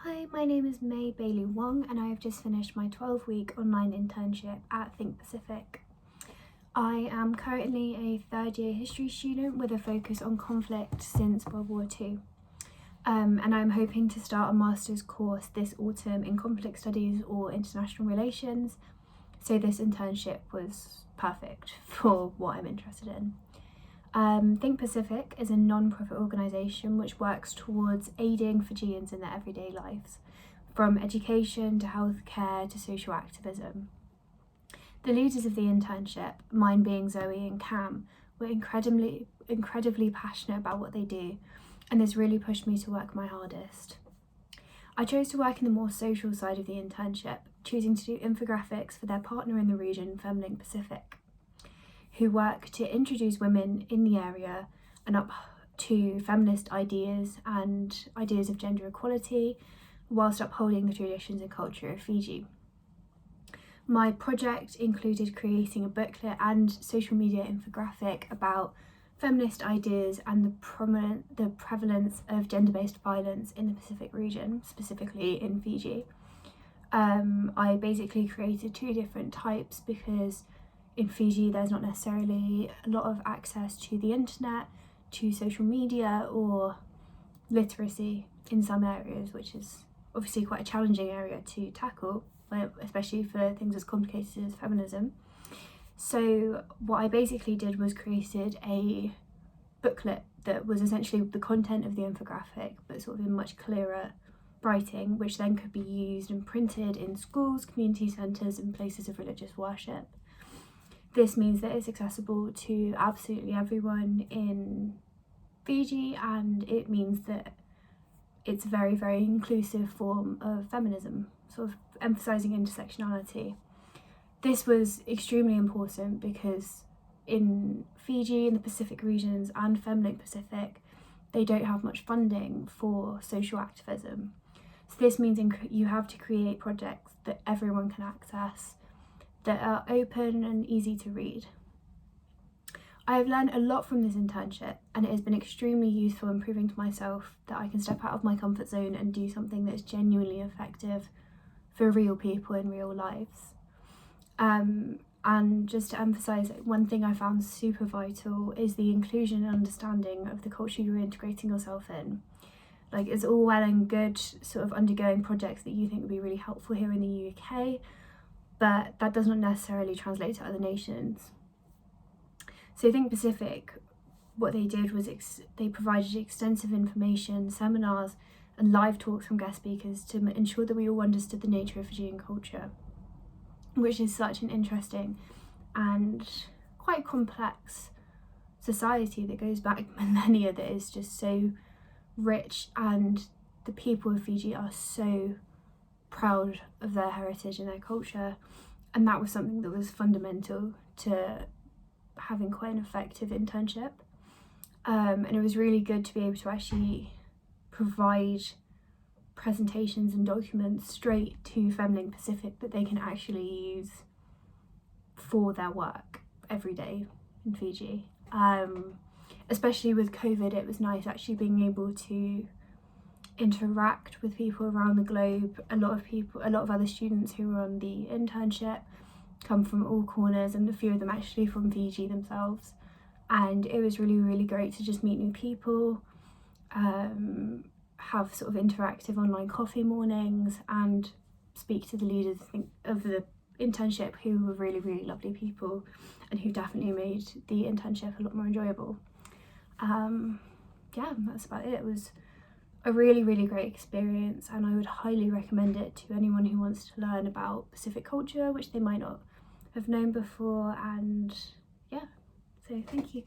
Hi, my name is May Bailey Wong and I have just finished my 12-week online internship at Think Pacific. I am currently a third-year history student with a focus on conflict since World War II. And I'm hoping to start a master's course this autumn in conflict studies or international relations, so this internship was perfect for what I'm interested in. Think Pacific is a non-profit organisation which works towards aiding Fijians in their everyday lives, from education to healthcare to social activism. The leaders of the internship, mine being Zoe and Cam, were incredibly passionate about what they do, and this really pushed me to work my hardest. I chose to work in the more social side of the internship, choosing to do infographics for their partner in the region, Think Pacific, who work to introduce women in the area and up to feminist ideas and ideas of gender equality, whilst upholding the traditions and culture of Fiji. My project included creating a booklet and social media infographic about feminist ideas and the prevalence of gender-based violence in the Pacific region, specifically in Fiji. I basically created two different types because in Fiji there's not necessarily a lot of access to the internet, to social media or literacy in some areas, which is obviously quite a challenging area to tackle, especially for things as complicated as feminism. So what I basically did was created a booklet that was essentially the content of the infographic but sort of in much clearer writing, which then could be used and printed in schools, community centres and places of religious worship. This means that it's accessible to absolutely everyone in Fiji, and it means that it's a very, very inclusive form of feminism, sort of emphasising intersectionality. This was extremely important because in Fiji, in the Pacific regions and Think Pacific, they don't have much funding for social activism. So this means you have to create projects that everyone can access, that are open and easy to read. I have learned a lot from this internship, and it has been extremely useful in proving to myself that I can step out of my comfort zone and do something that's genuinely effective for real people in real lives. And just to emphasise, one thing I found super vital is the inclusion and understanding of the culture you're integrating yourself in. Like, it's all well and good sort of undergoing projects that you think would be really helpful here in the UK, but that does not necessarily translate to other nations. So Think Pacific, what they did was they provided extensive information, seminars and live talks from guest speakers to ensure that we all understood the nature of Fijian culture, which is such an interesting and quite complex society that goes back millennia, that is just so rich, and the people of Fiji are so proud of their heritage and their culture, and that was something that was fundamental to having quite an effective internship. And it was really good to be able to actually provide presentations and documents straight to Think Pacific that they can actually use for their work every day in Fiji. Especially with COVID, it was nice actually being able to interact with people around the globe. A lot of other students who were on the internship come from all corners, and a few of them actually from Fiji themselves, and it was really, really great to just meet new people, have sort of interactive online coffee mornings and speak to the leaders of the internship, who were really, really lovely people and who definitely made the internship a lot more enjoyable. Yeah, that's about it. It was a really, really great experience, and I would highly recommend it to anyone who wants to learn about Pacific culture, which they might not have known before. And yeah, so thank you.